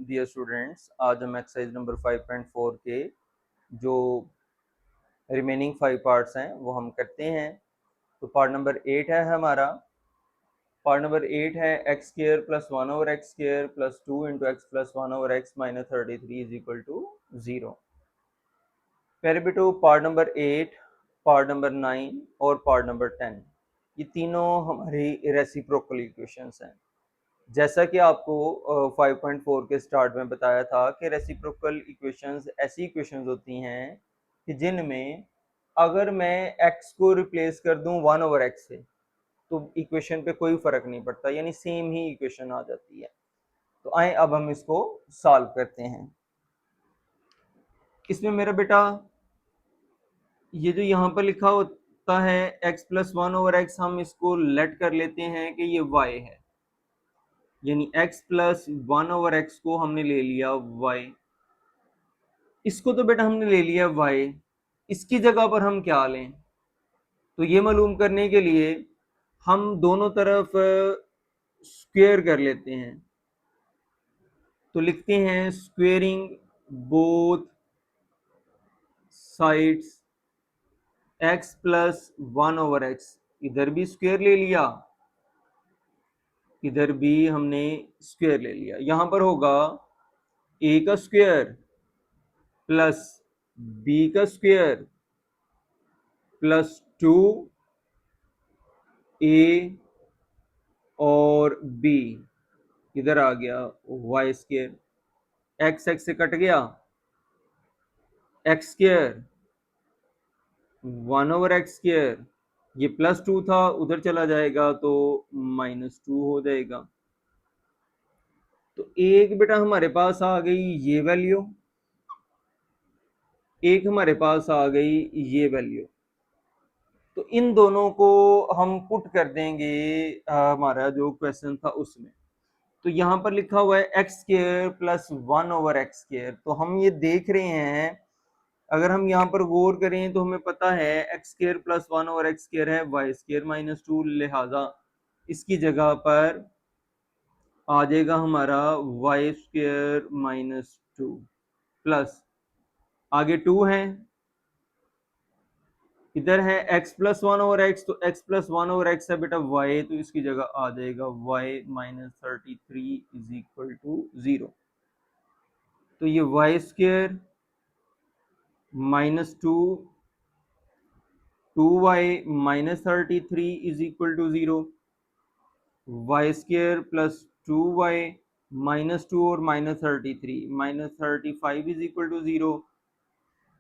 Dear students, आज हम exercise number 5.4 के जो रिमेनिंग 5 पार्ट्स हैं वो हम करते हैं। तो पार्ट नंबर 8 है हमारा। पार्ट नंबर 8 है x square plus 1 over x square plus 2 into x plus 1 over x minus 33 is equal to 0। प्यारे बेटो, पार्ट नंबर 8, पार्ट नंबर 9 और पार्ट नंबर 10 ये तीनों हमारी रेसिप्रोकल इक्वेशंस हैं। जैसा कि आपको 5.4 के स्टार्ट में बताया था कि रेसिप्रोकल इक्वेशंस ऐसी इक्वेशंस होती हैं कि जिनमें अगर मैं x को रिप्लेस कर दूं 1 ओवर एक्स से तो इक्वेशन पे कोई फर्क नहीं पड़ता, यानी सेम ही इक्वेशन आ जाती है। तो आए अब हम इसको सॉल्व करते हैं। इसमें मेरा बेटा ये जो यहाँ पर लिखा होता है x प्लस 1 ओवर एक्स, हम इसको लेट कर लेते हैं कि ये y है, यानी x प्लस 1 ओवर एक्स को हमने ले लिया y। इसको तो बेटा हमने ले लिया y, इसकी जगह पर हम क्या लें? तो ये मालूम करने के लिए हम दोनों तरफ स्क्वायर कर लेते हैं। तो लिखते हैं squaring both sides x plus 1 over x. इधर भी स्क्वायर ले लिया, इधर भी हमने स्क्वायर ले लिया। यहां पर होगा a का स्क्वायर प्लस b का स्क्वायर प्लस 2a और b, इधर आ गया वाई स्क्वायर, एक्स एक्स से कट गया, x square 1 over x square, ये प्लस 2 था उधर चला जाएगा तो माइनस 2 हो जाएगा। तो एक बेटा हमारे पास आ गई ये वैल्यू, एक हमारे पास आ गई ये वैल्यू। तो इन दोनों को हम पुट कर देंगे हमारा जो क्वेश्चन था उसमें। तो यहाँ पर लिखा हुआ है x square plus 1 over x square. तो हम ये देख रहे हैं, अगर हम यहाँ पर गौर करें तो हमें पता है x square plus 1 over x square है वाई स्क्वायर माइनस 2, लिहाजा इसकी जगह पर आ जाएगा हमारा वाई स्क्वायर माइनस 2 प्लस आगे 2 है, इधर है x प्लस 1 ओवर एक्स, तो x प्लस 1 ओवर एक्स है बेटा y, तो इसकी जगह आ जाएगा y minus 33 is equal to 0। तो ये y square minus 2y minus 33 is equal to 0, y square plus 2y minus 2 और minus 33 minus 35 is equal to 0।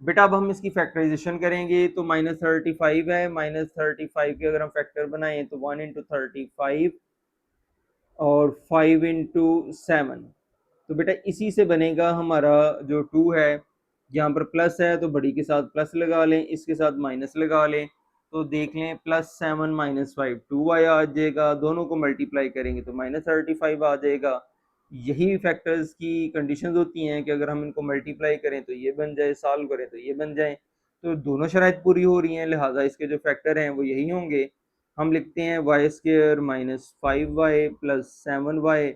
बेटा अब हम इसकी फैक्टराइजेशन करेंगे तो माइनस 35 है, माइनस 35 के अगर हम फैक्टर बनाएं तो 1 इंटू 35 और 5 इंटू 7। तो बेटा इसी से बनेगा हमारा जो 2 है, यहाँ पर प्लस है तो बड़ी के साथ प्लस लगा लें, इसके साथ माइनस लगा लें, तो देख लें प्लस 7 माइनस 5 2y आ जाएगा, दोनों को मल्टीप्लाई करेंगे तो माइनस 35 आ जाएगा। यही फैक्टर्स की कंडीशंस होती हैं कि अगर हम इनको मल्टीप्लाई करें तो ये बन जाए, सॉल्व करें तो ये बन जाए। तो दोनों शराइत पूरी हो रही हैं, लिहाजा इसके जो फैक्टर हैं वो यही होंगे। हम लिखते हैं y square minus 5y plus 7y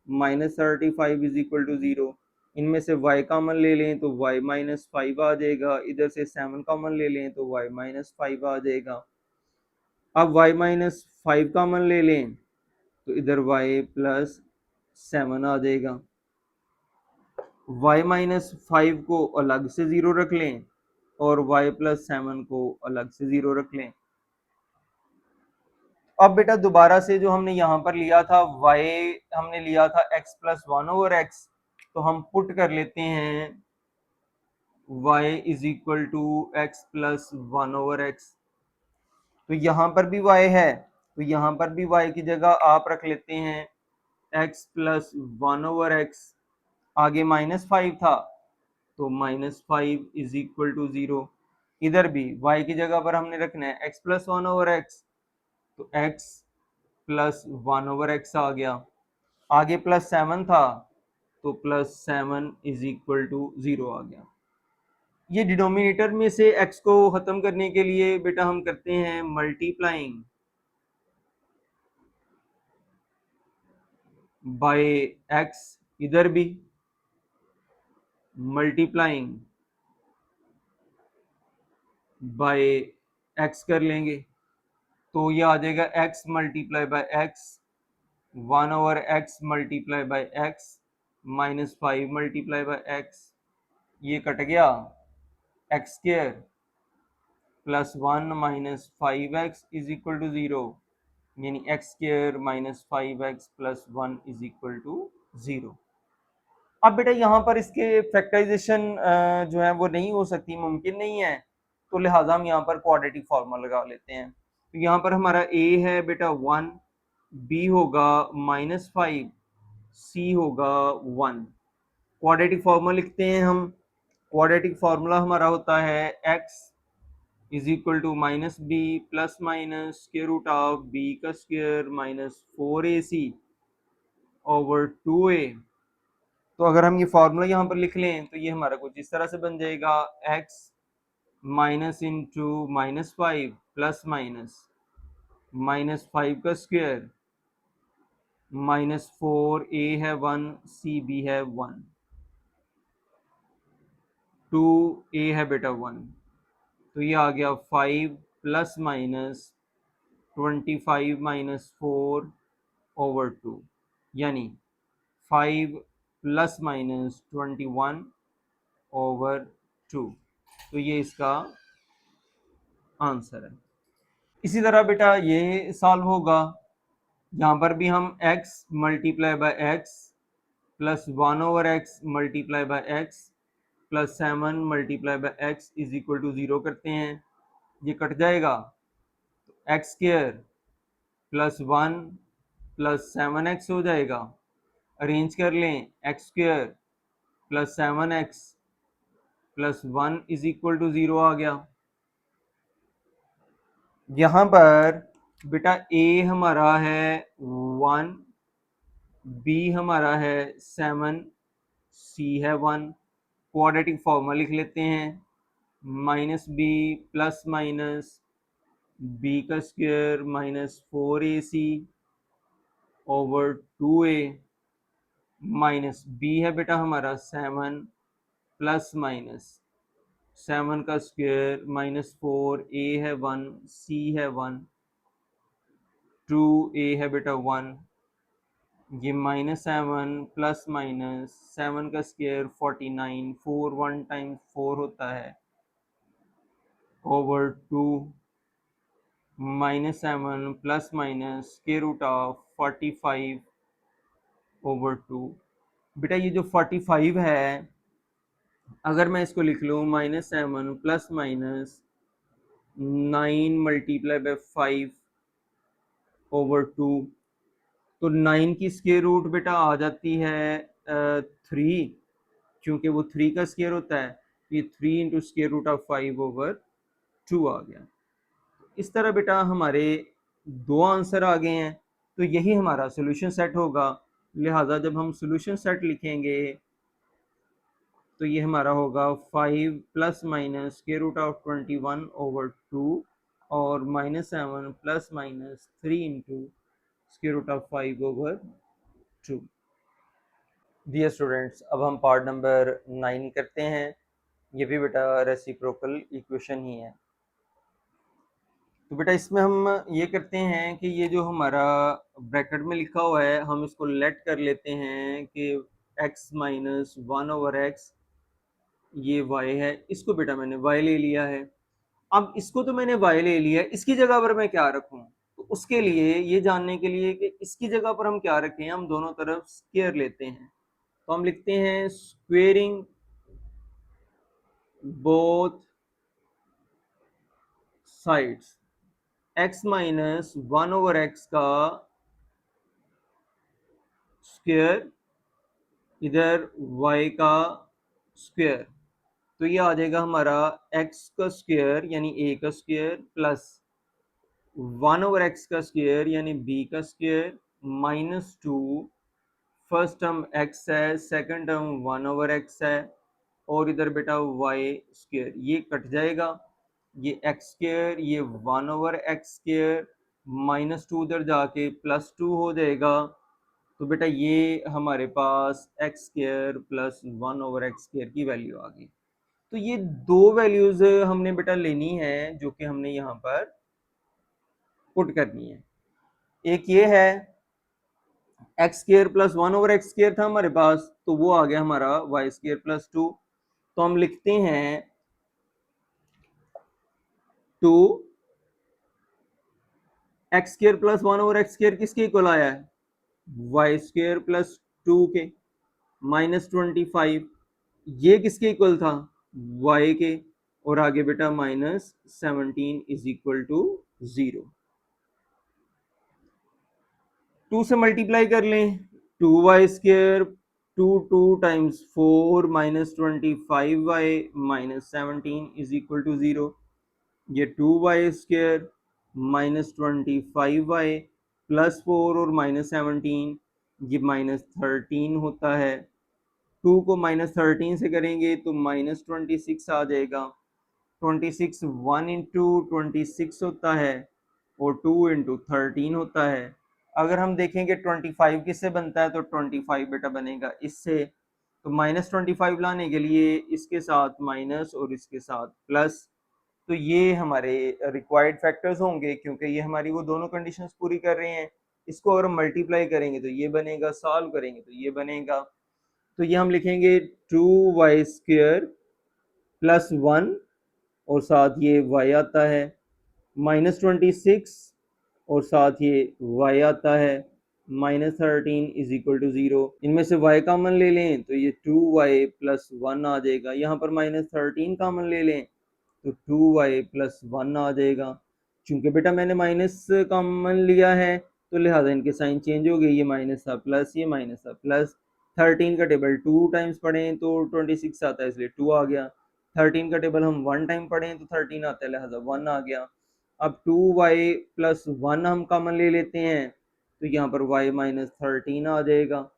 minus 35 is equal to 0। इनमें से y कॉमन ले लें तो y माइनस 5 आ जाएगा, इधर से 7 कॉमन ले लें तो y माइनस 5 आ जाएगा। अब y माइनस 5 कॉमन ले लें तो इधर y प्लस 7 आ जाएगा। y माइनस 5 को अलग से 0 रख लें और y प्लस 7 को अलग से 0 रख लें। अब बेटा दोबारा से जो हमने यहाँ पर लिया था y, हमने लिया था x प्लस 1 ओवर एक्स, तो हम पुट कर लेते हैं y is equal to x plus 1 over x. तो यहाँ पर भी y है, तो यहाँ पर भी y की जगह आप रख लेते हैं x प्लस 1 ओवर एक्स, आगे माइनस 5 था तो माइनस 5 इज इक्वल टू 0। इधर भी y की जगह पर हमने रखना है x प्लस 1 ओवर एक्स, तो x प्लस 1 ओवर एक्स आ गया, आगे प्लस 7 था तो प्लस 7 इज इक्वल टू 0 आ गया। ये डिनोमिनेटर में से x को खत्म करने के लिए बेटा हम करते हैं मल्टीप्लाइंग बाय x, इधर भी मल्टीप्लाइंग बाय एक्स कर लेंगे, तो ये आ जाएगा x multiply by x, 1/x multiply by x minus 5 multiply by x, ये कट गया, x square plus 1 - 5x is equal to 0, यानी x square minus 5x plus 1 is equal to 0। अब बेटा यहाँ पर इसके फैक्टराइजेशन जो है वो नहीं हो सकती, मुमकिन नहीं है, तो लिहाजा हम यहाँ पर क्वाड्रेटिक फॉर्मूला लगा लेते हैं। तो यहाँ पर हमारा a है बेटा 1, b होगा -5, c होगा 1। क्वाड्रेटिक फॉर्मूला लिखते हैं हम। क्वाड्रेटिक फॉर्मूला हमारा होता है x is equal to minus B plus minus square root of b का square minus 4ac over 2a। तो अगर हम ये फॉर्मूला यहाँ पर लिख लें तो ये हमारा कुछ इस तरह से बन जाएगा, x minus into -5 plus minus -5 का स्क्वायर -4, a है 1, c b है 1, 2a है बेटा 1, तो ये आ गया 5 प्लस माइनस 25 माइनस 4 ओवर 2, यानी 5 प्लस माइनस 21 ओवर 2। तो ये इसका आंसर है। इसी तरह बेटा ये सॉल्व होगा, यहाँ पर भी हम x multiply by x plus 1/x multiply by x plus 7 multiply by x is equal to 0 करते हैं, ये कट जाएगा, x square plus 1 plus 7x हो जाएगा, अरेंज कर लें, x square plus 7x plus 1 is equal to 0 आ गया। यहाँ पर बेटा a हमारा है 1, b हमारा है 7, c है 1। क्वाड्रेटिक फॉर्मूला लिख लेते हैं, minus B plus minus B का square minus 4ac over 2a minus B है बेटा हमारा 7 प्लस माइनस 7 का स्क्वायर माइनस 4, a है 1, c है 1, 2a है बेटा 1, ये -7 प्लस माइनस 7 का स्क्वायर 49, 4 1 टाइम्स 4 होता है over 2 -7 plus minus square root of 45 over 2। बेटा ये जो 45 है, अगर मैं इसको लिख लूँ -7 plus minus 9 multiply bye 5 over 2, तो 9 की स्क्वायर रूट बेटा आ जाती है 3, क्योंकि वो 3 का स्क्वायर होता है, ये 3 into square root of 5 over 2 आ गया। इस तरह बेटा हमारे दो आंसर आ गए हैं, तो यही हमारा सोल्यूशन सेट होगा। लिहाजा जब हम सोल्यूशन सेट लिखेंगे तो ये हमारा होगा 5 plus minus square root of 21 over 2 और -7 plus minus 3 into square root of 5 over 2। Dear students, अब हम पार्ट नंबर 9 करते हैं। ये भी बेटा रेसिप्रोकल इक्वेशन ही है। तो बेटा इसमें हम ये करते हैं कि ये जो हमारा ब्रैकेट में लिखा हुआ है, हम इसको लेट कर लेते हैं कि x माइनस 1/x, ये y है, इसको बेटा मैंने y ले लिया है। अब इसको तो मैंने y ले लिया है, इसकी जगह पर मैं क्या रखूं? तो उसके लिए ये जानने के लिए कि इसकी जगह पर हम क्या रखें, हम दोनों तरफ स्क्वायर लेते हैं। तो हम लिखते हैं squaring both sides, x minus 1/x का स्क्वायर इधर y का स्क्वायर, तो ये आ जाएगा हमारा x का स्क्वायर यानी a का स्क्वायर प्लस 1/x का स्क्वायर यानी b का स्क्वायर -2, फर्स्ट टर्म x है, सेकंड टर्म 1/x है, और इधर बेटा y स्क्वायर, ये कट जाएगा, ये x स्क्वायर, ये 1/x स्क्वायर, -2 उधर जाके +2 हो जाएगा, तो बेटा ये हमारे पास एक्स स्क्वायर प्लस 1/x² की वैल्यू आ गई। तो ये दो वैल्यूज हमने बेटा लेनी है जो कि हमने यहाँ पर पुट करनी है। एक ये है x² प्लस 1/x² था हमारे पास, तो वो आ गया हमारा y² प्लस 2। तो हम लिखते हैं 2 x² प्लस 1/x² किसके इक्वल आया है, y² प्लस 2 के, -25 ये किसके इक्वल था, y के, और आगे बेटा -17 इज इक्वल टू 0। 2 से मल्टीप्लाई कर लें, 2y², 2 times 4 -25y -17 is equal to 0। ये 2y² -25y प्लस 4 और -17 ये -13 होता है। 2 को -13 से करेंगे तो -26 आ जाएगा। 26 1 इंटू 26 होता है और 2 इंटू 13 होता है। अगर हम देखेंगे 25 किससे बनता है, तो 25 बेटा बनेगा इससे। तो -25 लाने के लिए इसके साथ माइनस और इसके साथ प्लस, तो ये हमारे रिक्वायर्ड फैक्टर्स होंगे क्योंकि ये हमारी वो दोनों कंडीशंस पूरी कर रहे हैं। इसको अगर मल्टीप्लाई करेंगे तो ये बनेगा, सॉल्व करेंगे तो ये बनेगा। तो ये हम लिखेंगे 2y² प्लस 1 और साथ ये y आता है, -26 और साथ ये y आता है, -13 इज इक्वल टू 0। इनमें से y कॉमन ले लें तो ये 2y प्लस 1 आ जाएगा। यहाँ पर -13 कॉमन ले लें तो 2y प्लस 1 आ जाएगा। चूंकि बेटा मैंने माइनस कॉमन लिया है तो लिहाजा इनके साइन चेंज हो गए, ये माइनस था प्लस, ये माइनस था प्लस। 13 का टेबल 2 टाइम्स पढ़ें तो 26 आता है, इसलिए 2 आ गया। 13 का टेबल हम 1 टाइम पढ़ें तो 13 आता है, लिहाजा 1 आ गया। अब 2y प्लस 1 हम कॉमन ले लेते हैं तो यहाँ पर y -13 आ जाएगा।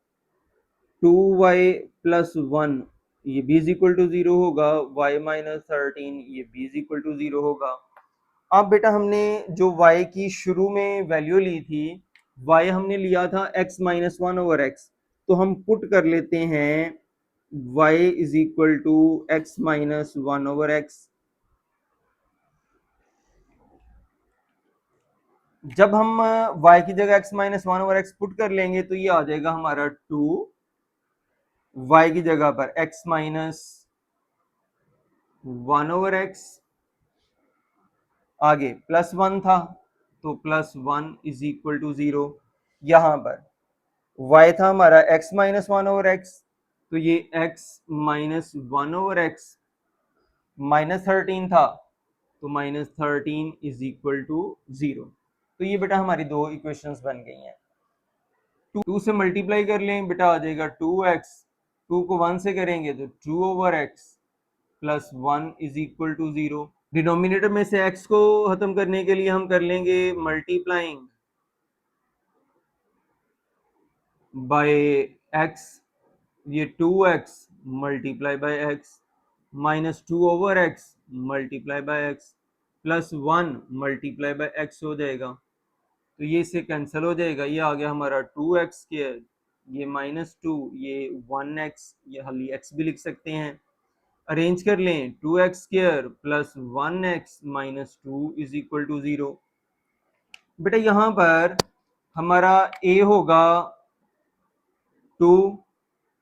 2y प्लस 1 ये b इज इक्वल टू 0 होगा, y -13 ये b इज इक्वल टू 0 होगा। अब बेटा हमने जो y की शुरू में वैल्यू ली थी, y हमने लिया था x -1/x, तो हम पुट कर लेते हैं y is equal to x -1/x। जब हम y की जगह x -1/x पुट कर लेंगे तो ये आ जाएगा हमारा 2, y की जगह पर x -1/x, आगे प्लस 1 था तो प्लस 1 इज इक्वल टू 0। यहां पर y था हमारा x -1/x, तो ये x -1/x, -13 था तो -13 इज इक्वल टू 0। तो ये बेटा हमारी दो इक्वेशंस बन गई हैं। 2 से मल्टीप्लाई कर लें बेटा आ जाएगा 2x, 2 को 1 से करेंगे तो 2/x plus 1 is equal to 0। Denominator में से x को खत्म करने के लिए हम कर लेंगे मल्टीप्लाइंग बाय x, ये 2x multiply by x -2/x multiply by x plus 1 multiply by x हो जाएगा। तो ये इससे कैंसिल हो जाएगा, ये आ गया हमारा 2x², ये -2, ये 1x, ये खाली x भी लिख सकते हैं। अरेंज कर लें 2x² plus 1x -2 is equal to 0। बेटा यहाँ पर हमारा a होगा 2,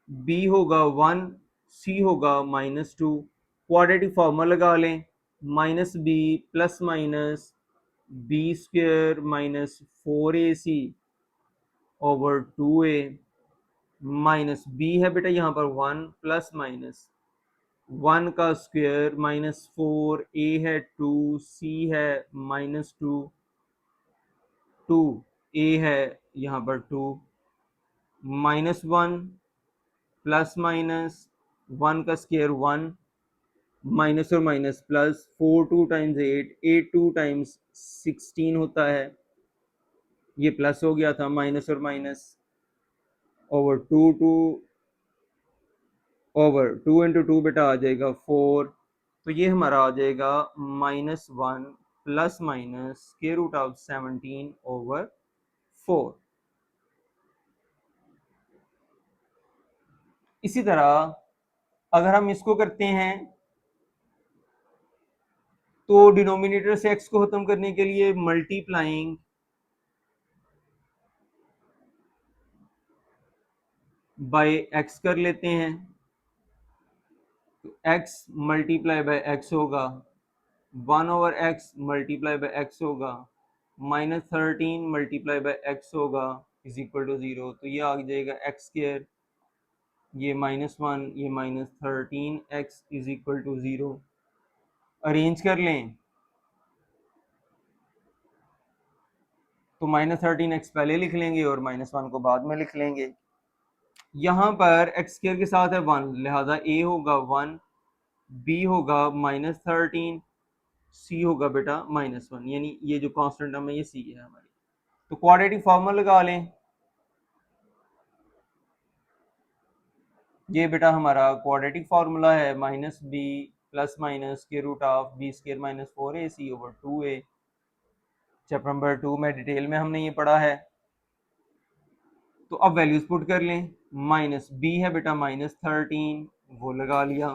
b होगा 1, c होगा -2। क्वाड्रेटिक फॉर्मूला लगा लें, -b plus minus b² -4ac over 2a minus b है बेटा यहाँ पर 1 प्लस माइनस 1 का स्क्वायर -4, a है 2, c है -2, 2 a है यहाँ पर 2, -1 प्लस माइनस 1 का स्क्वायर 1, माइनस और माइनस प्लस, 4 2 टाइम्स 8, 8 2 टाइम्स 16 होता है, ये प्लस हो गया था, माइनस और माइनस ओवर 2 ओवर 2 इंटू 2 बेटा आ जाएगा 4। तो ये हमारा आ जाएगा -1 प्लस माइनस √17 ओवर 4। इसी तरह अगर हम इसको करते हैं तो डिनोमिनेटर से x को खत्म करने के लिए मल्टीप्लाइंग बाय x कर लेते हैं, तो x मल्टीप्लाई बाय x होगा, 1/x मल्टीप्लाई बाय x होगा, -13 मल्टीप्लाई बाय x होगा इज इक्वल टू 0। तो ये आ जाएगा एक्स स्क्र, ये -1, ये -13x is equal to 0। Arrange कर लें तो -13x पहले लिख लेंगे और -1 को बाद में लिख लेंगे। यहाँ पर x स्क्र के साथ है 1, लिहाजा a होगा 1, b होगा -13, c होगा बेटा -1, यानी ये जो कांस्टेंट टर्म है ये c है हमारी। तो क्वाड्रेटिक फॉर्मूला लगा लें, ये बेटा हमारा क्वाड्रेटिक फार्मूला है -b प्लस माइनस के root of b square -4ac/2a। Chapter number 2 में डिटेल में हमने ये पढ़ा है। तो अब वैल्यूज पुट कर लें, -b है बेटा -13, वो लगा लिया,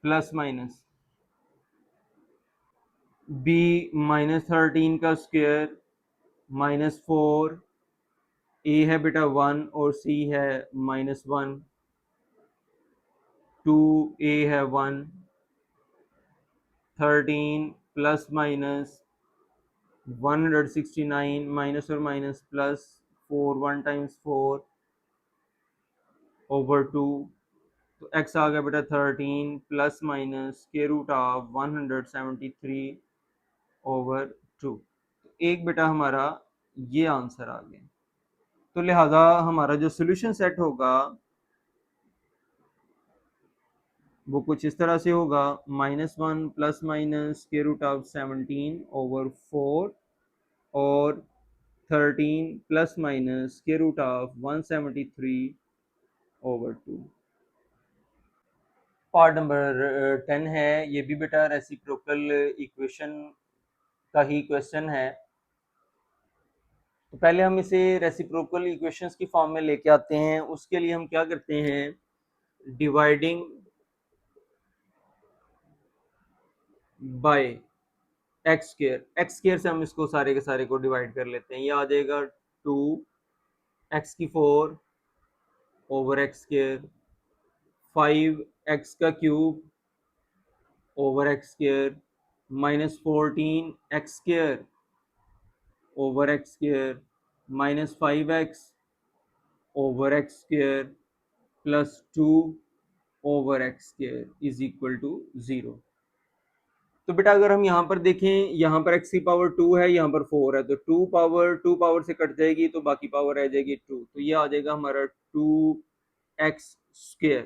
प्लस माइनस b -13 का स्क्वायर -4, a है बेटा 1 और c है -1, 2a है 1, 13 प्लस माइनस 169 माइनस और माइनस प्लस 4, 1 टाइम्स 4/2, तो x आ गया बेटा 13 प्लस माइनस के रूट ऑफ 173/2। एक बेटा हमारा ये आंसर आ गया। तो लिहाजा हमारा जो सोल्यूशन सेट होगा वो कुछ इस तरह से होगा, -1 प्लस माइनस के रूट ऑफ 17/4 और 13 प्लस माइनस के रूट ऑफ 173/2। पार्ट नंबर 10 है, ये भी बेटा रेसिप्रोकल इक्वेशन का ही क्वेश्चन है। तो पहले हम इसे रेसिप्रोकल इक्वेशंस की फॉर्म में लेके आते हैं। उसके लिए हम क्या करते हैं, डिवाइडिंग बाय एक्स स्क्र से हम इसको सारे के सारे को डिवाइड कर लेते हैं। ये आ जाएगा 2x⁴/x², 5x³ -14x²/x² -5x/x² plus 2/x² is equal to 0। तो बेटा अगर हम यहाँ पर देखें, यहाँ पर x⁴ है, यहाँ पर 4 है, तो 2 पावर से कट जाएगी तो बाकी पावर रह जाएगी 2, तो ये आ जाएगा हमारा 2x²।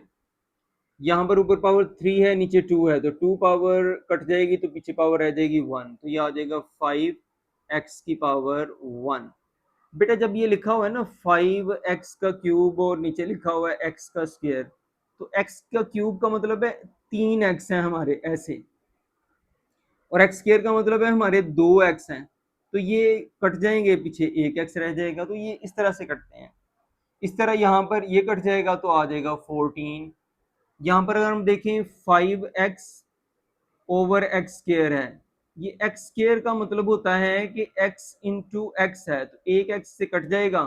यहाँ पर ऊपर पावर 3 है, नीचे 2 है, तो 2 पावर कट जाएगी तो पीछे पावर रह जाएगी 1, तो ये आ जाएगा 5x⁴। बेटा जब ये लिखा हुआ है ना 5x³ और नीचे लिखा हुआ है x², तो x³ का मतलब है 3x है हमारे ऐसे, और x² का मतलब है हमारे 2x हैं, तो ये कट जाएंगे, पीछे 1x रह जाएगा, तो ये इस तरह से कटते हैं। इस तरह यहाँ पर ये कट जाएगा तो आ जाएगा 14। यहाँ पर अगर हम देखें 5x/x² है, ये x² का मतलब होता है कि x इंटू एक्स है, तो एक x से कट जाएगा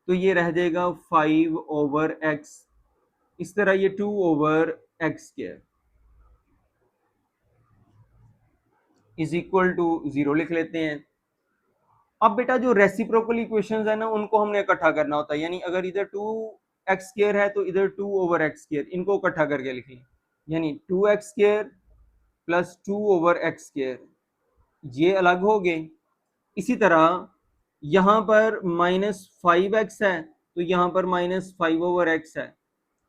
तो ये रह जाएगा 5/x। इस तरह ये 2/x² इज इक्वल टू 0 लिख लेते हैं। अब बेटा जो रेसिप्रोकल इक्वेशंस है ना उनको हमने इकट्ठा करना होता है, यानी अगर इधर 2x² है तो इधर 2/x², इनको इकट्ठा करके लिख लें, यानी 2x² प्लस 2/x², ये अलग हो गए। इसी तरह यहाँ पर -5x है तो यहाँ पर -5/x है,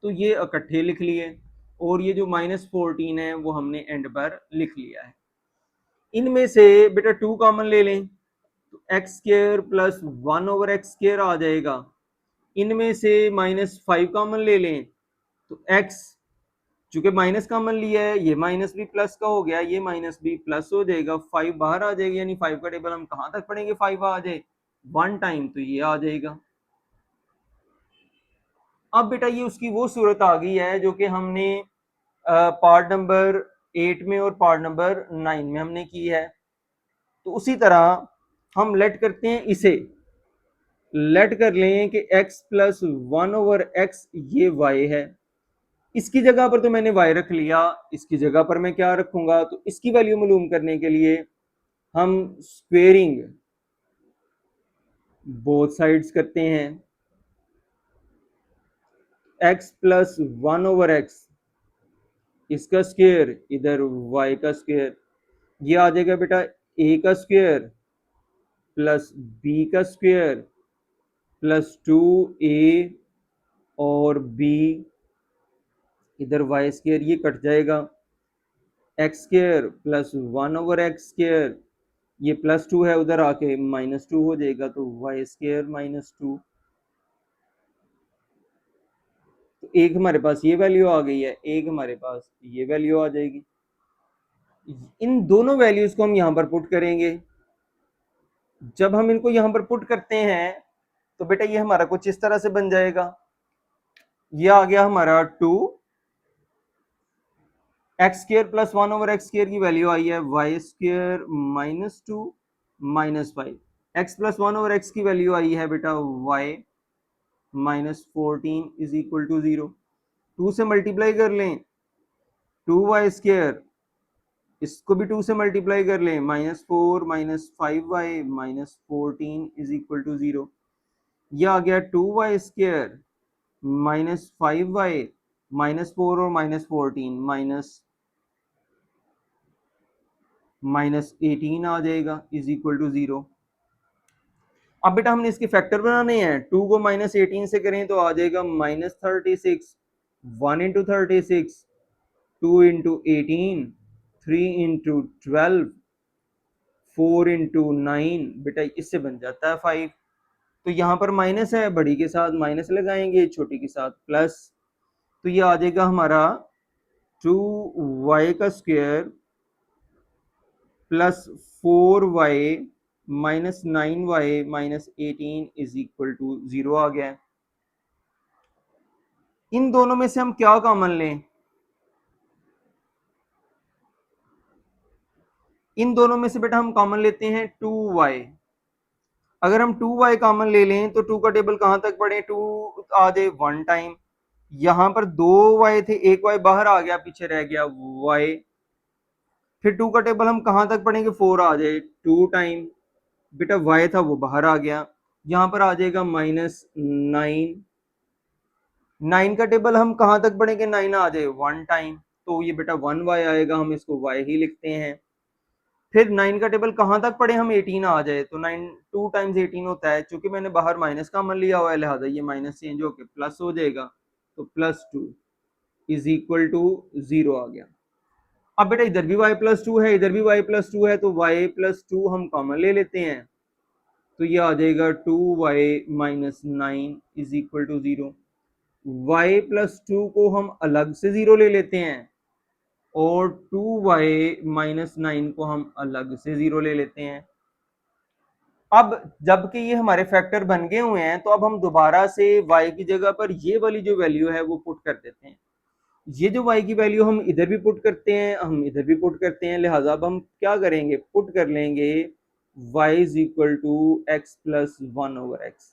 तो ये इकट्ठे लिख लिए, और ये जो -14 है वो हमने एंड पर लिख लिया है। इनमें से बेटा 2 कॉमन ले लें तो x² प्लस 1/x² आ जाएगा। इनमें से -5 कॉमन ले लें तो x, चूंकि माइनस कॉमन लिया है, ये माइनस भी प्लस का हो गया, ये माइनस भी प्लस हो जाएगा, 5 बाहर आ जाएगा, यानी 5 का टेबल हम कहाँ तक पढ़ेंगे 5 आ जाए 1 टाइम, तो ये आ जाएगा। अब बेटा ये उसकी वो सूरत आ गई है जो कि हमने पार्ट नंबर 8 में और पार्ट नंबर 9 में हमने की है। तो उसी तरह हम लेट करते हैं इसे, लेट कर लें कि x प्लस 1/x ये y है। इसकी जगह पर तो मैंने y रख लिया, इसकी जगह पर मैं क्या रखूंगा, तो इसकी वैल्यू मालूम करने के लिए हम स्क्वेयरिंग बोथ साइड्स करते हैं। x प्लस 1/x, इसका स्क्वेयर इधर y का स्क्वेयर, ये आ जाएगा बेटा a का स्क्वेयर प्लस b का स्क्वेयर प्लस 2a और b, इधर वाई स्क्वेयर ये कट जाएगा, x square plus 1/x square, ये प्लस 2 है उधर आके -2 हो जाएगा, तो वाई स्क्वेयर -2। तो एक हमारे पास ये वैल्यू आ गई है, एक हमारे पास ये वैल्यू आ जाएगी। इन दोनों वैल्यूज को हम यहाँ पर पुट करेंगे। जब हम इनको यहाँ पर पुट करते हैं तो बेटा ये हमारा कुछ इस तरह से बन जाएगा। ये आ गया हमारा 2 x square plus 1/x square की वैल्यू आई है Y square -2 -5। X plus 1/x की वैल्यू आई है बेटा y -14 इज इक्वल टू 0। 2 से मल्टीप्लाई कर लें 2y स्क्र, इसको भी 2 से मल्टीप्लाई कर लें -4 -5y -14 इज इक्वल टू 0। यह आ गया 2y स्क्र -5y -4 और -14 -18 आ जाएगा इज इक्वल टू 0। अब बेटा हमने इसके फैक्टर बनाने हैं, 2 को -18 से करें तो आ जाएगा -36, 1 इंटू 36, 2 इंटू 18, 3 इंटू 12, 4 इंटू 9, बेटा इससे बन जाता है 5। तो यहाँ पर माइनस है, बड़ी के साथ माइनस लगाएंगे, छोटी के साथ प्लस, तो ये आ जाएगा हमारा 2y का square plus 4y -9y -18 is equal to 0 आ गया है। इन दोनों में से हम क्या कॉमन लें, इन दोनों में से बेटा हम कॉमन लेते हैं 2y। अगर हम 2y कॉमन ले लें तो 2 का टेबल कहां तक पढ़े, 2 आ जाए 1 टाइम, यहां पर 2y थे, एक y बाहर आ गया, पीछे रह गया y, फिर 2 का टेबल हम कहां तक पढ़ेंगे, 4 आ जाए 2 टाइम, बेटा y था वो बाहर आ गया, यहां पर आ जाएगा -9। 9 का टेबल हम कहां तक पढ़ेंगे, 9 आ जाए 1 टाइम, तो ये बेटा 1y आएगा, हम इसको y ही लिखते हैं। फिर 9 का टेबल कहां तक पढ़े हम, 18 आ जाए, तो 9 2 टाइम्स 18 होता है, चूंकि मैंने बाहर माइनस कॉमन लिया हुआ है लिहाजा ये माइनस चेंज होकर प्लस हो जाएगा, तो +2 इज इक्वल टू 0 आ गया। अब बेटा इधर भी y+2 है, इधर भी y+2 है, तो y+2 हम कॉमन ले लेते हैं, तो ये आ जाएगा 2y - 9 is equal to 0। y+2 को हम अलग से 0 ले लेते हैं और 2y - 9 को हम अलग से 0 ले लेते हैं। अब जबकि ये हमारे फैक्टर बन गए हुए हैं, तो अब हम दोबारा से y की जगह पर ये वाली जो वैल्यू है वो पुट कर देते हैं। ये जो y की वैल्यू हम इधर भी पुट करते हैं, हम इधर भी पुट करते हैं, लिहाजा अब हम क्या करेंगे, पुट कर लेंगे y is equal to x plus 1/x।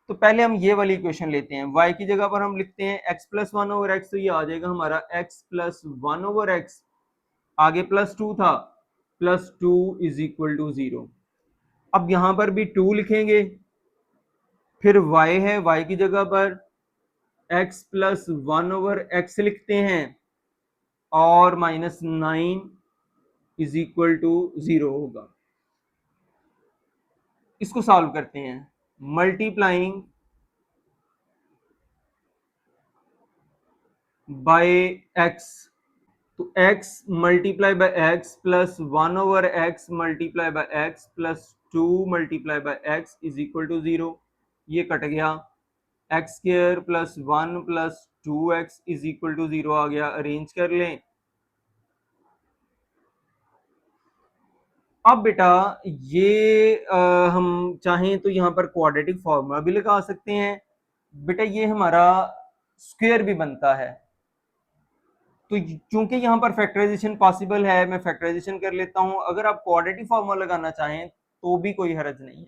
तो पहले हम ये वाली इक्वेशन लेते हैं, y की जगह पर हम लिखते हैं x प्लस 1/x, तो ये आ जाएगा हमारा x प्लस 1/x, आगे +2 था, +2 इज इक्वल टू 0। अब यहां पर भी 2 लिखेंगे, फिर y है, y की जगह पर x प्लस 1/x लिखते हैं और -9 इज इक्वल टू 0 होगा। इसको सॉल्व करते हैं, मल्टीप्लाइंग बाय x, तो x multiply by x plus 1/x multiply by x plus 2 multiply by x is equal to 0। ये कट गया, x square plus 1 plus 2x is equal to 0 आ गया। Arrange कर लें। अब बेटा ये हम चाहें तो यहाँ पर क्वाड्रेटिक फॉर्मूला भी लगा सकते हैं, बेटा ये हमारा स्क्वायर भी बनता है। तो चूंकि यहाँ पर फैक्टराइजेशन पॉसिबल है, मैं फैक्टराइजेशन कर लेता हूँ। अगर आप क्वाड्रेटिक फॉर्मूला लगाना चाहें तो भी कोई हर्ज नहीं है।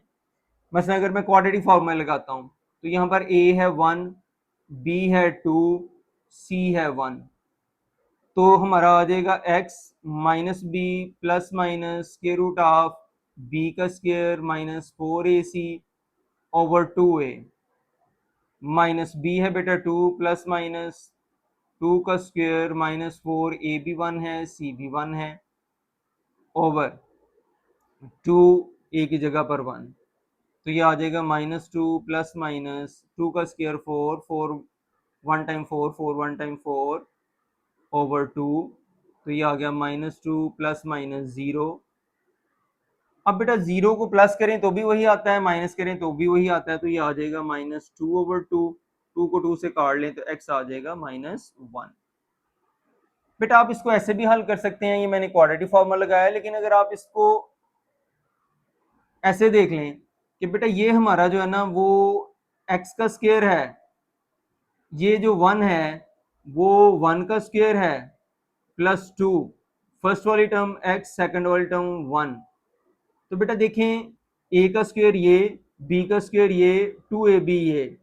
मसलन अगर मैं क्वाड्रेटिक फॉर्मूला लगाता हूँ तो यहाँ पर a है 1, b है 2, c है 1, तो हमारा आ जाएगा x minus B plus minus square root of b का square minus 4ac over 2a, minus b है बेटा 2 प्लस माइनस 2 का स्क्वायर माइनस 4a भी 1 है, c भी 1 है, ओवर 2 a की जगह पर 1, तो ये आ जाएगा माइनस 2 प्लस माइनस 2 का स्क्वायर 4, 4 1 टाइम 4, 4 1 टाइम 4 ओवर 2, तो ये आ गया माइनस 2 प्लस माइनस 0। अब बेटा जीरो को प्लस करें तो भी वही आता है, माइनस करें तो भी वही आता है, तो ये आ जाएगा माइनस 2 ओवर 2, 2 को 2 से काट लें तो x आ जाएगा माइनस 1। बेटा आप इसको ऐसे भी हल कर सकते हैं, ये मैंने क्वाड्रेटिक फॉर्मूला लगाया, लेकिन अगर आप इसको ऐसे देख लें कि बेटा ये हमारा जो है ना वो x का स्क्वायर है, ये जो 1 है वो 1 का स्क्वायर है प्लस 2, फर्स्ट वाली टर्म x, सेकंड वाली टर्म 1, तो बेटा देखें a का स्क्वायर ये, b का स्क्वायर ये, 2ab ये,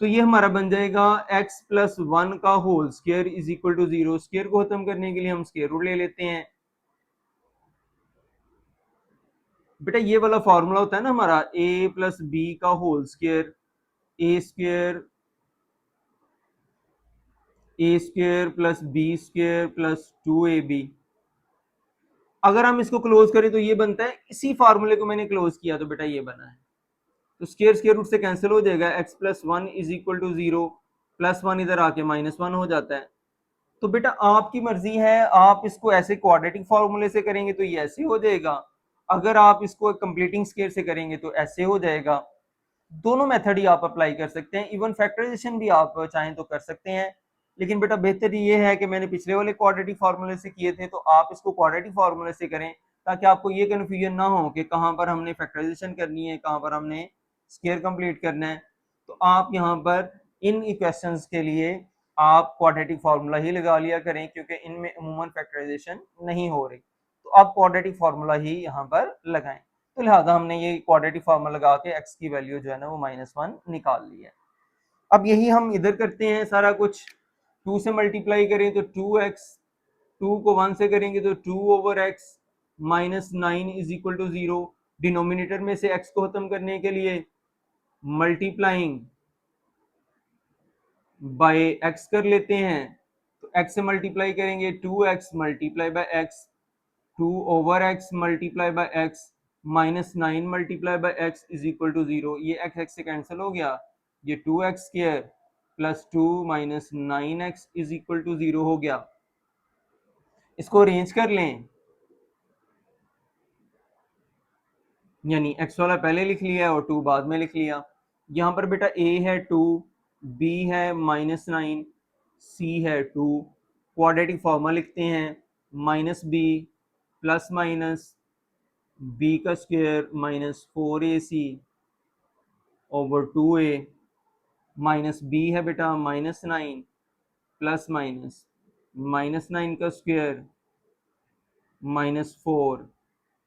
तो ये हमारा बन जाएगा x प्लस 1 का whole square is equal to 0। Square को खत्म करने के लिए हम स्क्वायर रूट ले लेते हैं। बेटा ये वाला फॉर्मूला होता है ना हमारा a प्लस बी का whole square, A square plus B square plus 2ab। अगर हम इसको क्लोज करें तो ये बनता है, इसी फार्मूले को मैंने क्लोज किया तो बेटा ये बना है, तो स्क्वायर स्क्वायर रूट से कैंसिल हो जाएगा, x plus 1 is equal to 0, plus 1 इधर आके माइनस 1 हो जाता है। तो बेटा आपकी मर्जी है, आप इसको ऐसे क्वाड्रेटिक फॉर्मूले से करेंगे तो ये ऐसे हो जाएगा, अगर आप इसको कंप्लीटिंग स्क्वायर से करेंगे तो ऐसे हो जाएगा। दोनों मेथड ही आप अप्लाई कर सकते हैं, इवन फैक्टराइजेशन भी आप चाहें तो कर सकते हैं, लेकिन बेटा बेहतर ये है कि मैंने पिछले वाले क्वाड्रेटिक फार्मूले से किए थे तो आप इसको क्वाड्रेटिक फार्मूले से करें, ताकि आपको ये कन्फ्यूजन ना हो कि कहाँ पर हमने फैक्टराइजेशन करनी है, कहाँ पर हमने स्क्वायर कंप्लीट करना है। तो आप यहाँ पर इन इक्वेशंस के लिए आप क्वाड्रेटिक फार्मूला ही लगा लिया करें, क्योंकि इनमें अमूमन फैक्टराइजेशन नहीं हो रही, तो आप क्वाड्रेटिक फार्मूला ही यहाँ पर लगाएं। तो लिहाजा हमने ये क्वाड्रेटिक फार्मूला लगा के x की वैल्यू जो है ना वो -1 निकाल ली है। अब यही हम इधर करते हैं सारा कुछ, 2 से मल्टीप्लाई करें तो 2x, 2 को 1 से करेंगे तो 2 over x minus 9 is equal to 0। Denominator में से x को खत्म करने के लिए मल्टीप्लाइंग बाय x कर लेते हैं, तो x से मल्टीप्लाई करेंगे 2x multiply by x, 2 over x multiply by x minus 9 multiply by x is equal to 0। ये x x से कैंसिल हो गया, ये 2x square plus 2 minus 9x is equal to 0 हो गया। इसको अरेंज कर लें, यानी x वाला पहले लिख लिया और 2 बाद में लिख लिया। यहाँ पर बेटा a है 2, b है -9, c है 2, क्वाड्रेटिक फॉर्मूला लिखते हैं minus B plus minus b का square minus 4ac over 2a, minus b है बेटा -9 प्लस माइनस -9 का स्क्वायर -4,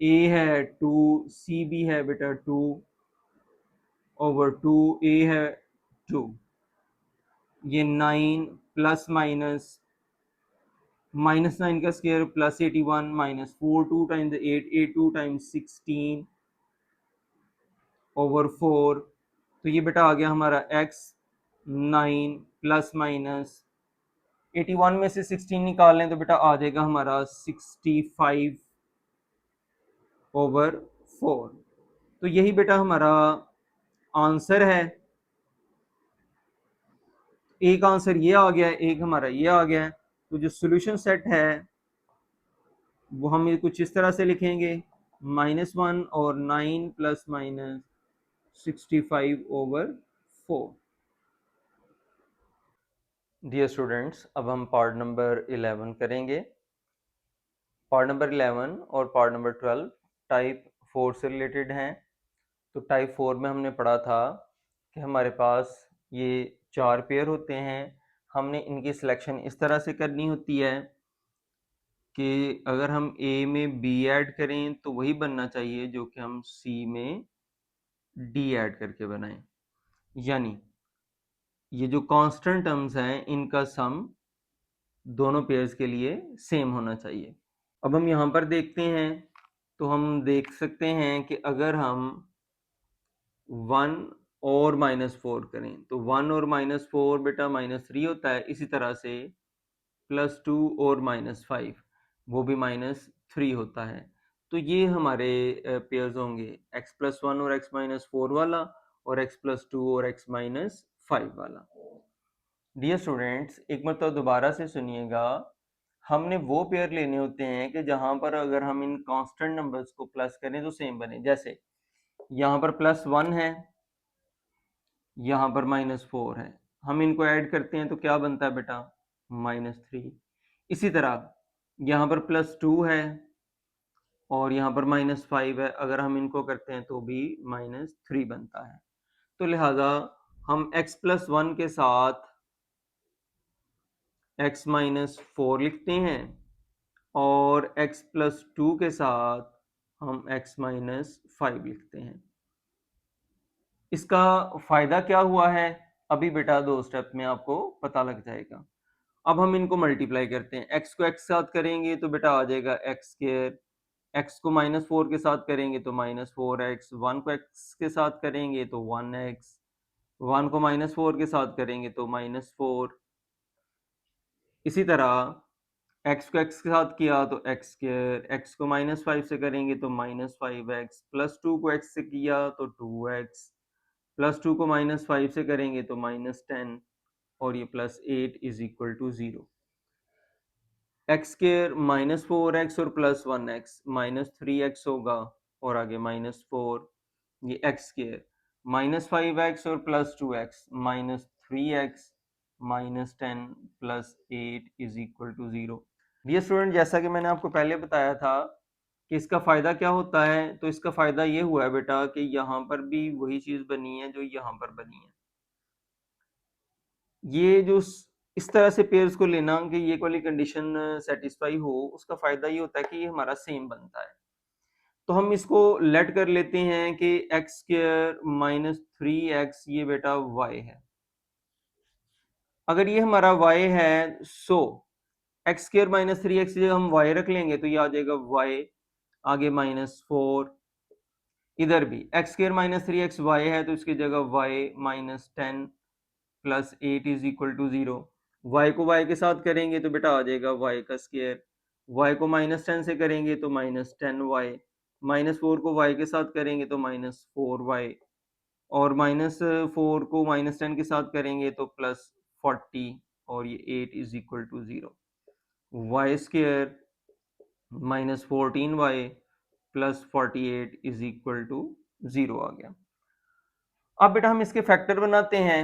a है 2, c भी है बेटा 2 ओवर 2a है 2, ये 9 प्लस -9 का square plus 81 -4 2 times 8, 8 2 times 16 over 4, तो ये बेटा आ गया हमारा x 9 प्लस माइनस 81 में से 16 निकाल लें तो बेटा आ जाएगा हमारा 65 ओवर 4। तो यही बेटा हमारा आंसर है। एक आंसर ये आ गया, एक हमारा ये आ गया। तो जो सॉल्यूशन सेट है वो हम कुछ इस तरह से लिखेंगे, -1 और 9 plus minus 65 over 4। Dear students, अब हम पार्ट नंबर 11 करेंगे। पार्ट नंबर 11 और पार्ट नंबर 12 टाइप 4 से रिलेटेड हैं। तो टाइप 4 में हमने पढ़ा था कि हमारे पास ये 4 पेयर होते हैं, हमने इनकी सिलेक्शन इस तरह से करनी होती है कि अगर हम ए में बी ऐड करें तो वही बनना चाहिए जो कि हम सी में डी ऐड करके बनाएं, यानी ये जो कांस्टेंट टर्म्स हैं इनका सम दोनों पेयर्स के लिए सेम होना चाहिए। अब हम यहाँ पर देखते हैं तो हम देख सकते हैं कि अगर हम 1 और -4 करें तो 1 और -4 बेटा -3 होता है, इसी तरह से +2 और -5 वो भी -3 होता है। तो ये हमारे पेयर्स होंगे x+1 और x-4 वाला और x+2 और x-5 वाला। डियर स्टूडेंट्स, एक मतलब दोबारा से सुनिएगा, हमने वो पेयर लेने होते हैं कि जहां पर अगर हम इन कांस्टेंट नंबर्स को प्लस करें तो सेम बने। जैसे यहाँ पर +1 है, यहाँ पर -4 है, हम इनको ऐड करते हैं तो क्या बनता है बेटा -3। इसी तरह यहाँ पर +2 है और यहाँ पर -5 है, अगर हम इनको करते हैं तो भी -3 बनता है। तो लिहाजा हम x+1 के साथ x-4 लिखते हैं और x+2 के साथ हम x-5 लिखते हैं। इसका फायदा क्या हुआ है अभी बेटा 2 स्टेप में आपको पता लग जाएगा। अब हम इनको मल्टीप्लाई करते हैं, x को x के साथ करेंगे तो बेटा आ जाएगा x², x को -4 के साथ करेंगे तो -4x, 1 को x के साथ करेंगे तो 1x, 1 को -4 के साथ करेंगे तो -4। इसी तरह x को x के साथ किया तो x², x को -5 से करेंगे तो -5x, +2 को x से किया तो 2x, +2 को -5 से करेंगे तो -10 और ये +8 is equal to 0। x² -4x और +1x -3x होगा और आगे -4, ये x² -5x और +2x -3x -10 +8 is equal to 0। Dear student, जैसा कि मैंने आपको पहले बताया था कि इसका फायदा क्या होता है, तो इसका फायदा ये हुआ है बेटा कि यहाँ पर भी वही चीज बनी है जो यहाँ पर बनी है। ये जो इस तरह से पेयर्स को लेना कि ये वाली कंडीशन सेटिस्फाई हो, उसका फायदा ये होता है कि ये हमारा सेम बनता है। तो हम इसको लेट कर लेते हैं कि x² -3x ये बेटा y है। अगर ये हमारा y है सो x² -3x जब हम y रख लेंगे तो ये आ जाएगा y, आगे -4, इधर भी x² -3x y है तो इसकी जगह y -10 +8 is equal to 0। y को y के साथ करेंगे तो बेटा आ जाएगा y का स्क्वायर, y को -10 से करेंगे तो -10y, -4 को y के साथ करेंगे तो -4y और -4 को -10 के साथ करेंगे तो +40 और ये 8 is equal to 0। Y square -14y +48 is equal to 0 आ गया। अब बेटा हम इसके फैक्टर बनाते हैं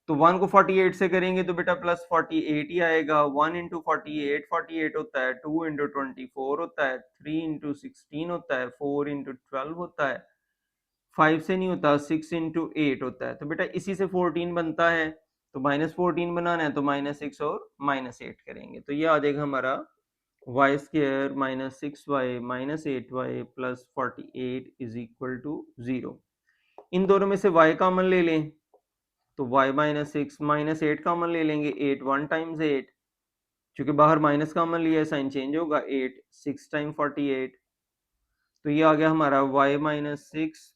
तो 1 को 48 से करेंगे तो बेटा +48 ही आएगा। 1 इंटू 48 48 होता है, 2 इंटू 24 होता है, 3 इंटू 16 होता है, 4 इंटू 12 होता है, 5 से नहीं होता, 6 इंटू 8 होता है। तो बेटा इसी से 14 बनता है, तो -14 बनाना है तो -6 और -8 करेंगे तो ये आ जाएगा हमारा y² -6y -8y +48 is equal to 0। इन दोनों में से y कॉमन ले लें तो y -6 -8 कॉमन ले लेंगे, 8 1 टाइम्स 8, क्योंकि बाहर माइनस कॉमन लिया है साइन चेंज होगा, 8 6 टाइम 48, तो ये आ गया हमारा y -6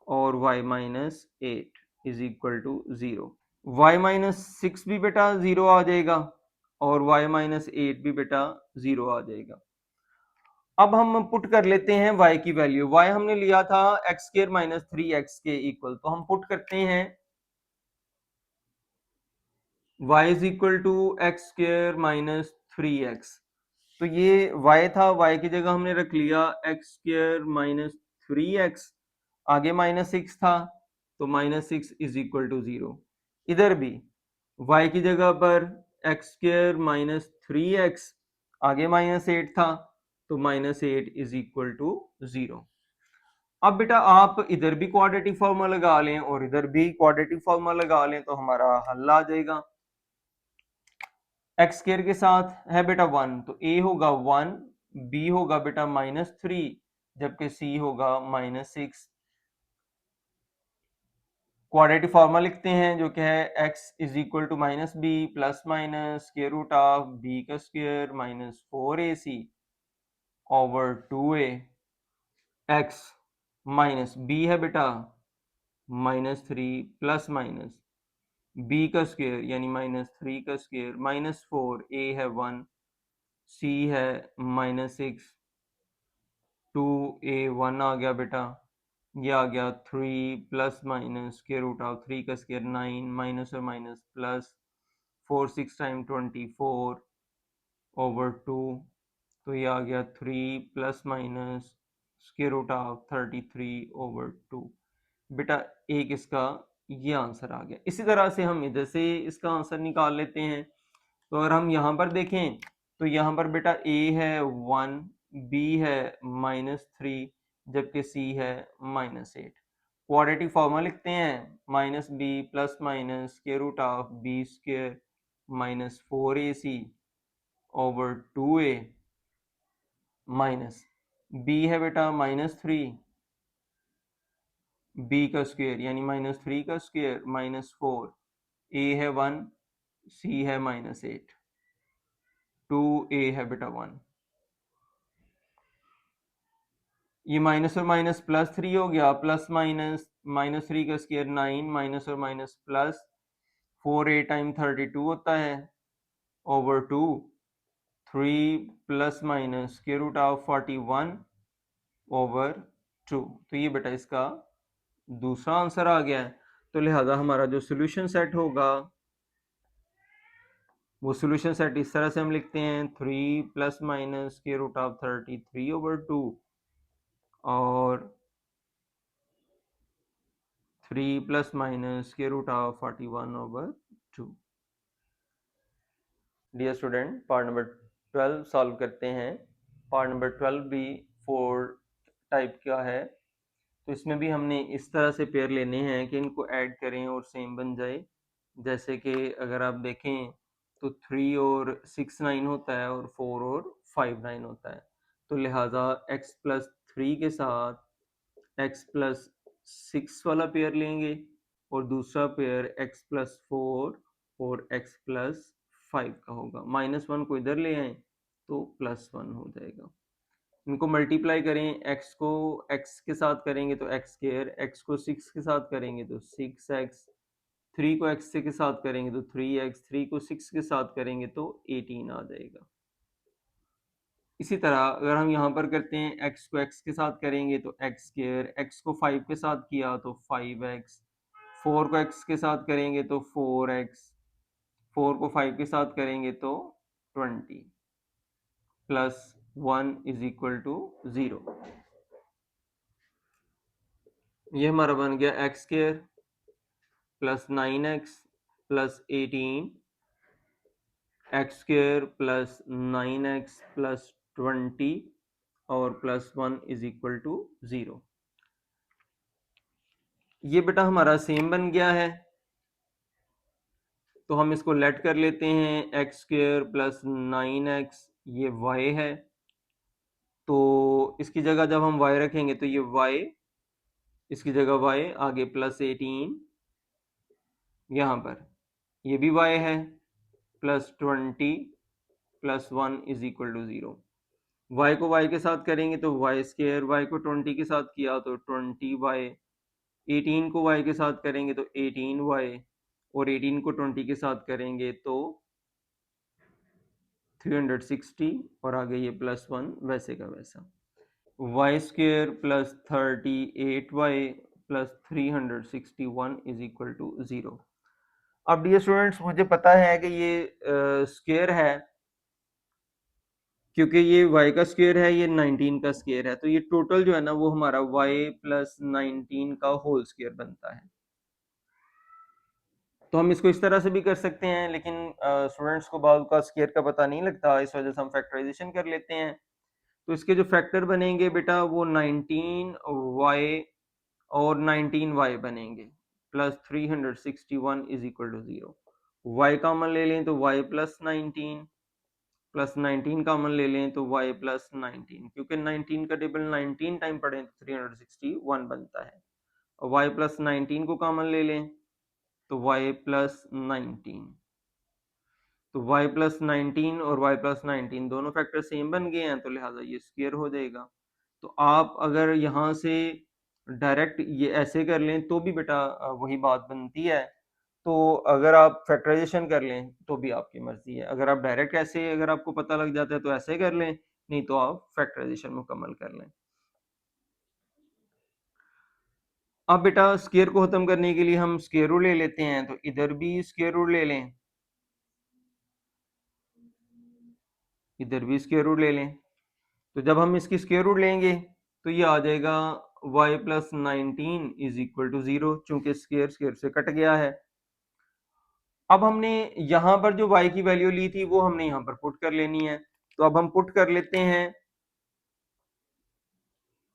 और y -8 is equal to 0। y -6 भी बेटा 0 आ जाएगा और y -8 भी बेटा 0 आ जाएगा। अब हम पुट कर लेते हैं y की वैल्यू, y हमने लिया था x² -3x के इक्वल, तो हम पुट करते हैं y is equal to x² -3x। तो ये y था, y की जगह हमने रख लिया x² -3x, आगे -6 था तो -6 इज इक्वल टू 0। इधर भी y की जगह पर x² -3x, आगे -8 था तो -8 इज इक्वल टू 0। अब बेटा आप इधर भी क्वाड्रेटिक फॉर्मूला लगा लें और इधर भी क्वाड्रेटिक फॉर्मूला लगा लें तो हमारा हल आ जाएगा। एक्स स्क्वायर के साथ है बेटा 1, तो ए होगा 1, बी होगा बेटा -3, जबकि सी होगा -6। क्वाड्रेटिक फॉर्मूला लिखते हैं जो कि है x is equal to minus B plus minus square root of B का square minus 4ac over 2a। x minus B है बेटा -3 प्लस माइनस बी का स्क्वायर यानी -3 का स्क्वायर माइनस 4, a है 1, c है -6, 2a 1 आ गया बेटा, ये आ गया 3 plus minus square root of 3 का स्क्वायर 9 माइनस और माइनस प्लस 4 6 टाइम 24 ओवर 2, तो ये आ गया 3 plus minus square root of 33 over 2। बेटा एक इसका ये आंसर आ गया। इसी तरह से हम इधर से इसका आंसर निकाल लेते हैं। तो अगर हम यहाँ पर देखें तो यहाँ पर बेटा a है 1, b है -3, जबकि c है -8। क्वाड्रेटिक फॉर्मूला लिखते हैं -b plus minus square root of b square minus 4ac over 2a minus b है बेटा -3, b का स्क्वायर यानी -3 का स्क्वायर -4, a है 1, c है -8, 2a है बेटा 1। ये माइनस और माइनस +3 हो गया, प्लस माइनस -3 का स्क्वायर 9 माइनस और माइनस प्लस 4a टाइम 32 होता है over 2, 3 plus minus square root of 41 over 2। तो ये बेटा इसका दूसरा आंसर आ गया है। तो लिहाजा हमारा जो सोल्यूशन सेट होगा वो सोल्यूशन सेट इस तरह से हम लिखते हैं 3 plus minus square root of 33 over 2 और 3 plus minus square root of 41 over 2। Dear student, part number 12 solve करते हैं। पार्ट नंबर 12 भी 4 टाइप का है, तो इसमें भी हमने इस तरह से पेयर लेने हैं कि इनको ऐड करें और सेम बन जाए। जैसे कि अगर आप देखें तो 3 और 6 9 होता है और 4 और 5 9 होता है। तो लिहाजा x प्लस 3 के साथ x प्लस 6 वाला पेयर लेंगे और दूसरा पेयर x प्लस 4 और x प्लस 5 का होगा। -1 को इधर ले आए तो +1 हो जाएगा। इनको मल्टीप्लाई करें, x को x के साथ करेंगे तो x स्क्वायर, x को 6 के साथ करेंगे तो 6x, 3 को x के साथ करेंगे तो 3x, 3 को 6 के साथ करेंगे तो 18 आ जाएगा। इसी तरह अगर हम यहाँ पर करते हैं x को x के साथ करेंगे तो x स्क्वायर, x को 5 के साथ किया तो 5x, 4 को x के साथ करेंगे तो 4x, 4 को 5 के साथ करेंगे तो 20 प्लस 1 इज इक्वल टू 0। ये हमारा बन गया x square plus 9x plus 18, x square plus 9x plus 20 और प्लस 1 इज इक्वल टू 0। ये बेटा हमारा सेम बन गया है, तो हम इसको लेट कर लेते हैं। एक्स स्क्वायर प्लस 9x ये y है, तो इसकी जगह जब हम y रखेंगे तो ये y, इसकी जगह y, आगे प्लस 18, यहाँ पर ये भी y है, plus 20 plus 1 is equal to 0। y को y के साथ करेंगे तो y स्क्वायर, y को 20 के साथ किया तो 20y, 18 को y के साथ करेंगे तो 18y और 18 को 20 के साथ करेंगे तो 360 और आगे ये प्लस 1 वैसे का वैसा। y square plus 38y plus 361 is equal to 0। अब डियर स्टूडेंट्स, मुझे पता है कि ये स्क्वायर है क्योंकि ये y का स्क्वायर है, ये 19 का स्क्वायर है, तो ये टोटल जो है ना वो हमारा y प्लस 19 का होल स्क्वायर बनता है। तो हम इसको इस तरह से भी कर सकते हैं, लेकिन स्टूडेंट्स को बाद का स्क्वायर का पता नहीं लगता, इस वजह से हम फैक्टराइजेशन कर लेते हैं। तो इसके जो फैक्टर बनेंगे बेटा वो 19y और 19y बनेंगे, plus 361 is equal to 0। y common ले लें तो y प्लस 19, प्लस 19 कॉमन ले लें तो y प्लस 19, क्योंकि 19 का टेबल 19 टाइम पढ़ें तो 361 बनता है। और y प्लस 19 को कॉमन ले लें तो y प्लस 19, तो y प्लस 19 और y प्लस 19 दोनों फैक्टर सेम बन गए हैं, तो लिहाजा ये स्क्वायर हो जाएगा। तो आप अगर यहाँ से डायरेक्ट ये ऐसे कर लें तो भी बेटा वही बात बनती है। तो अगर आप फैक्टराइजेशन कर लें तो भी आपकी मर्जी है, अगर आप डायरेक्ट ऐसे अगर आपको पता लग जाता है तो ऐसे कर लें, नहीं तो आप फैक्टराइजेशन मुकम्मल कर लें। अब बेटा स्क्वायर को खत्म करने के लिए हम स्क्वायर रूट ले लेते हैं, तो इधर भी स्क्वायर रूट ले लें, इधर भी स्क्वायर रूट ले लें। तो जब हम इसकी स्क्वायर रूट लेंगे तो ये आ जाएगा y plus 19 is equal to 0, चूंकि स्क्वायर स्क्वायर से कट गया है। अब हमने यहां पर जो y की वैल्यू ली थी वो हमने यहां पर पुट कर लेनी है, तो अब हम पुट कर लेते हैं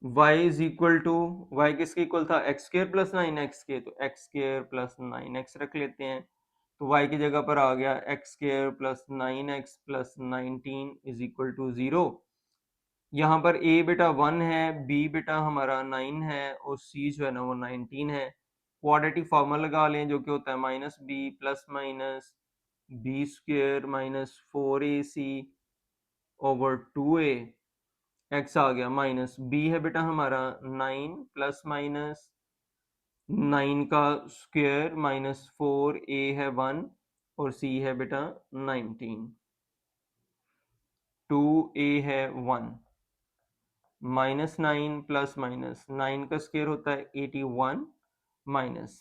y is equal to, y किसके इक्वल था, एक्स स्क्वायर प्लस 9x के, तो एक्स स्क्वायर प्लस 9x रख लेते हैं। तो y की जगह पर आ गया x square plus 9x plus 19 is equal to 0। यहाँ पर a बेटा 1 है, b बेटा हमारा 9 है और c जो है ना वो 19 है। क्वाड्रेटिक फॉर्मूला लगा लें जो कि होता है minus B plus minus b square minus 4ac over 2a, x आ गया माइनस b है बेटा हमारा 9 प्लस माइनस 9 का स्क्वायर माइनस 4a है 1 और c है बेटा 19, 2a है 1, माइनस 9 प्लस माइनस 9 का स्क्वायर होता है 81 माइनस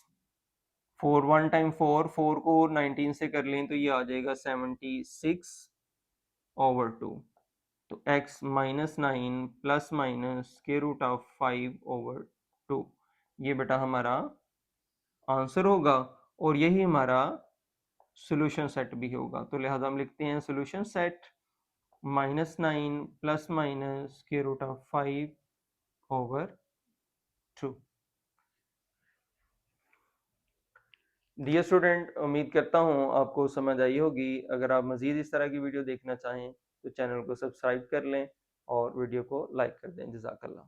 4 1 टाइम 4, 4 को 19 से कर लें तो ये आ जाएगा 76 ओवर 2। तो x minus 9 plus minus square root of 5 over 2, ये बेटा हमारा आंसर होगा और यही हमारा सॉल्यूशन सेट भी होगा। तो लिहाजा हम लिखते हैं solution set minus 9 plus minus square root of 5 over 2। Dear student, उम्मीद करता हूँ आपको समझ आई होगी। अगर आप मज़ीद इस तरह की वीडियो देखना चाहें तो चैनल को सब्सक्राइब कर लें और वीडियो को लाइक कर दें। जज़ाकल्लाह।